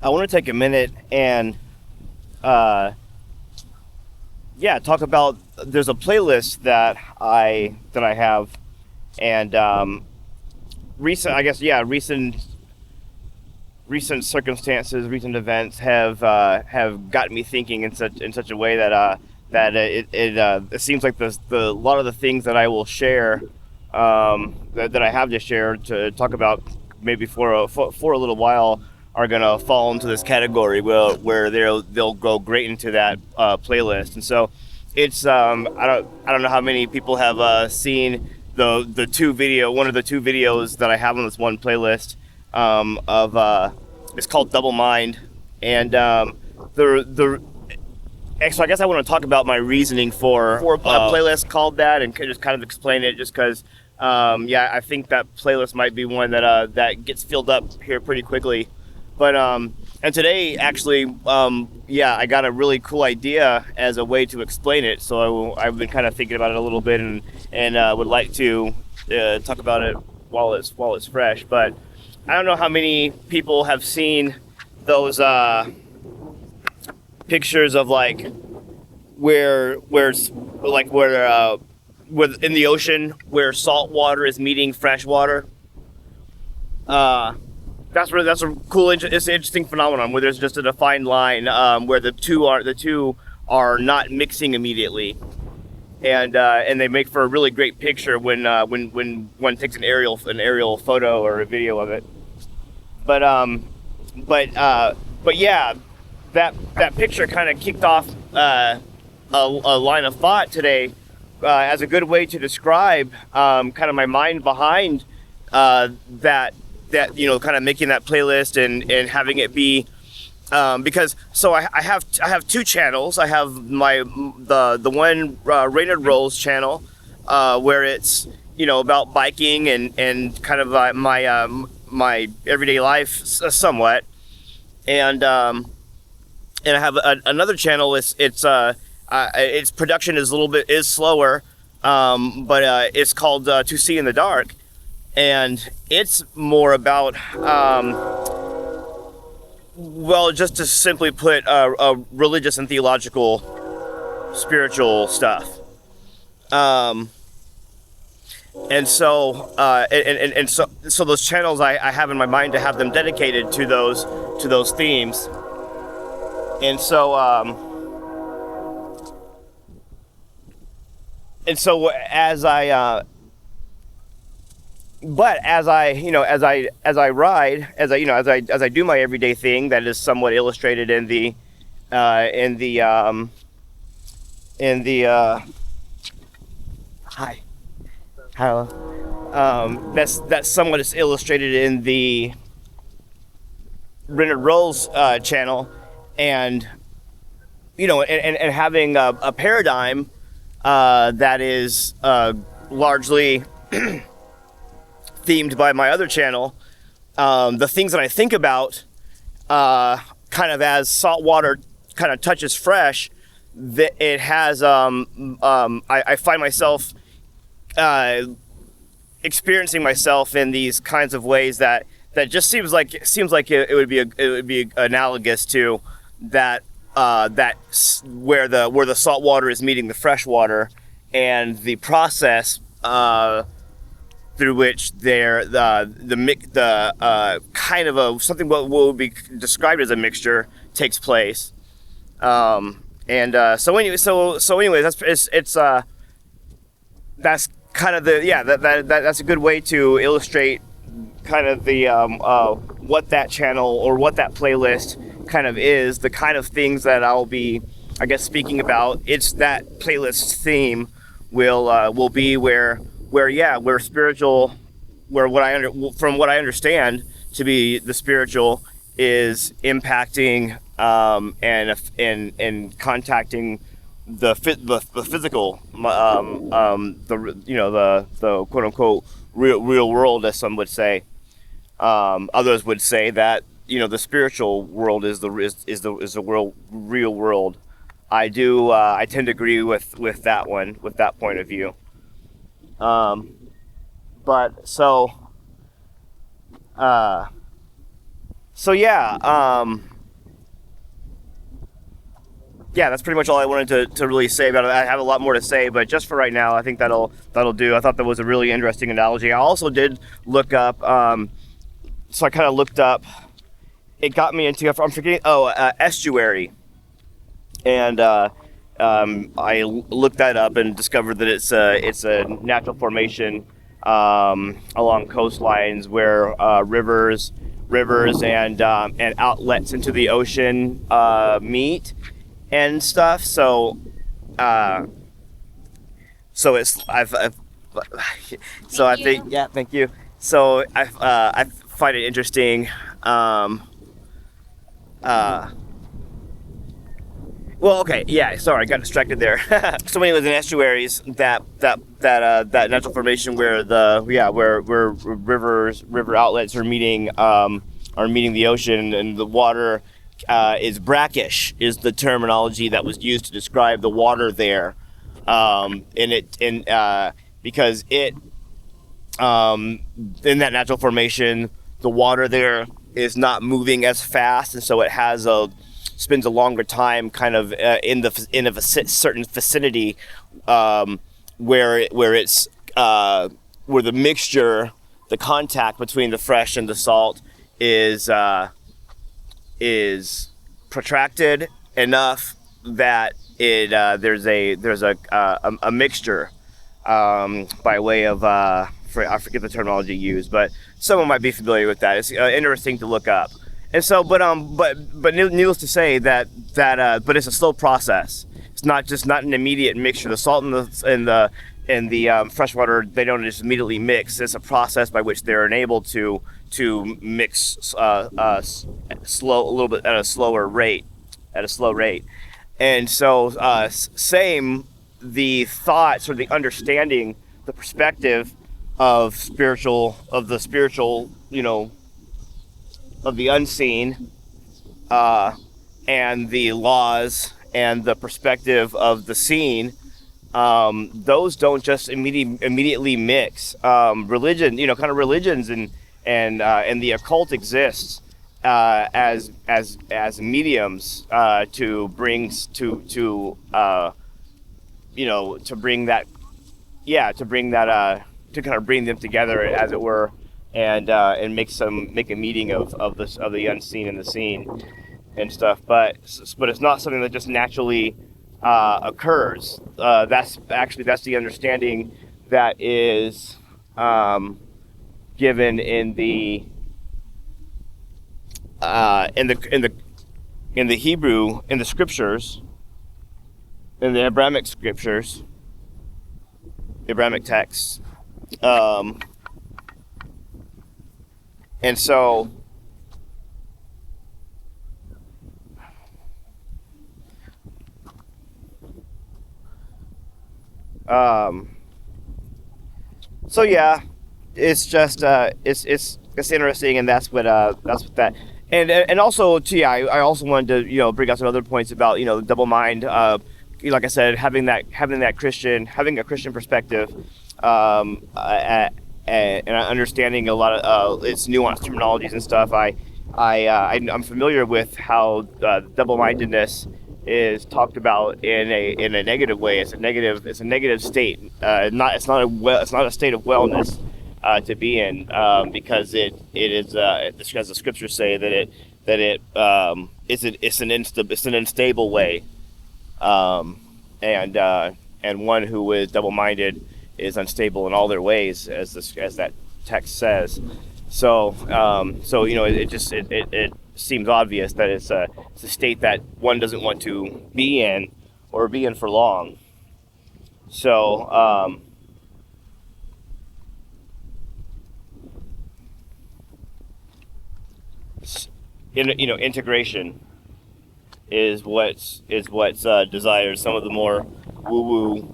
I want to take a minute and talk about. There's a playlist that I have, and recent circumstances, recent events have gotten me thinking in such a way that it seems like the a lot of the things that I will share, that I have to share to talk about maybe for a little while, are gonna fall into this category where they'll go great into that playlist. And so it's I don't know how many people have seen one of the two videos that I have on this one playlist, it's called Double Mind. And so I guess I want to talk about my reasoning for a playlist called that, and just kind of explain it, just because I think that playlist might be one that gets filled up here pretty quickly. But and today, actually, I got a really cool idea as a way to explain it. So I've been kind of thinking about it a little bit, and would like to talk about it while it's fresh. But I don't know how many people have seen those pictures of like where in the ocean where salt water is meeting fresh water. That's a cool. It's an interesting phenomenon where there's just a defined line where the two are not mixing immediately, and they make for a really great picture when one takes an aerial photo or a video of it. But yeah, that picture kind of kicked off a line of thought today as a good way to describe kind of my mind behind that kind of making that playlist and having it be because I have two channels. I have the one RNRD-ROLZ channel where it's about biking and kind of my everyday life somewhat, and I have another channel. Its production is slower, but it's called To See in the Dark. And it's more about, just to simply put, religious and theological, spiritual stuff. And so those channels I have in my mind to have them dedicated to those themes. And so as I ride, as I do my everyday thing that is somewhat illustrated in the hi, hello. That's somewhat is illustrated in the RNRD-ROLZ channel, and having a paradigm that is largely themed by my other channel. The things that I think about kind of as salt water kind of touches fresh, that it has I find myself experiencing myself in these kinds of ways that just seems like it would be analogous to that where the salt water is meeting the fresh water, and the process through which the kind of something what would be described as a mixture takes place. So anyway, that's kind of that's a good way to illustrate kind of the what that channel or what that playlist kind of is, the kind of things that I'll be, I guess, speaking about. It's that playlist theme will be where spiritual, from what I understand to be the spiritual, is impacting and contacting the physical, the quote unquote real world, as some would say. Others would say that the spiritual world is the real world. I tend to agree with that point of view. yeah, that's pretty much all I wanted to really say about it. I have a lot more to say, but just for right now, I think that'll do. I thought that was a really interesting analogy. I also did look up, so I kind of looked up, it got me into, I'm forgetting, estuary. And I looked that up and discovered that it's a natural formation along coastlines where rivers and outlets into the ocean meet and stuff. So it's I've so I think, yeah, thank you. So I find it interesting. Well, okay, yeah. Sorry, I got distracted there. So anyways, in estuaries, that natural formation where river outlets are meeting the ocean, and the water is brackish, is the terminology that was used to describe the water there, because it in that natural formation, the water there is not moving as fast, and so it spends a longer time kind of in a certain vicinity where the mixture, the contact between the fresh and the salt is protracted enough that there's a mixture by way of I forget the terminology used, but someone might be familiar with that. It's interesting to look up. And so, but needless to say but it's a slow process. It's not an immediate mixture. The salt and the freshwater, they don't just immediately mix. It's a process by which they're enabled to mix a little bit at a slow rate. And so, same, the thoughts or the understanding, the perspective of the spiritual, of the unseen, and the laws and the perspective of the seen, those don't just immediately mix. Religion, kind of religions and the occult exists as mediums to bring to kind of bring them together, as it were, and make a meeting of the unseen and the seen and stuff. But it's not something that just naturally occurs. That's the understanding that is given in the Hebrew, in the scriptures, in the Abrahamic scriptures, Abrahamic texts. And so, yeah, it's just it's interesting, and that's what that, and also too, yeah, I also wanted to bring out some other points about the double mind. Like I said, having a Christian perspective, and understanding a lot of its nuanced terminologies and stuff. I'm familiar with how double-mindedness is talked about in a negative way. It's a negative state. It's not a state of wellness to be in, because it is, as the scriptures say, it's an unstable way, and one who is double-minded is unstable in all their ways, as that text says. So it seems obvious that it's a state that one doesn't want to be in, or be in for long. So integration is what's desired. Some of the more woo-woo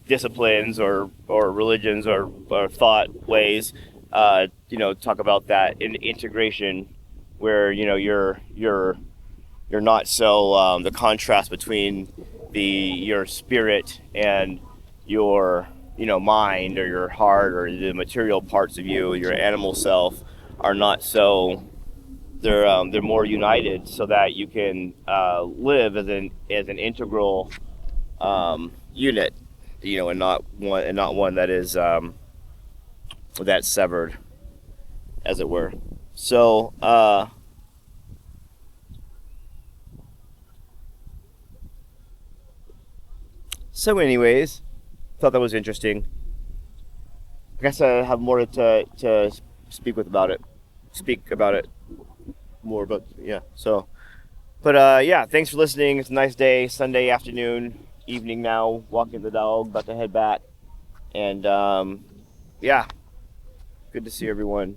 disciplines or religions or thought ways talk about that in integration, where you're not so the contrast between your spirit and your mind, or your heart, or the material parts of you, your animal self, are not so they're more united, so that you can live as an integral unit, and not one that is that's severed, as it were. So anyways, thought that was interesting. I guess I have more to speak about it more, but yeah. So, but yeah, thanks for listening. It's a nice day, Sunday afternoon, evening now. Walking the dog, about to head back, and yeah, good to see everyone.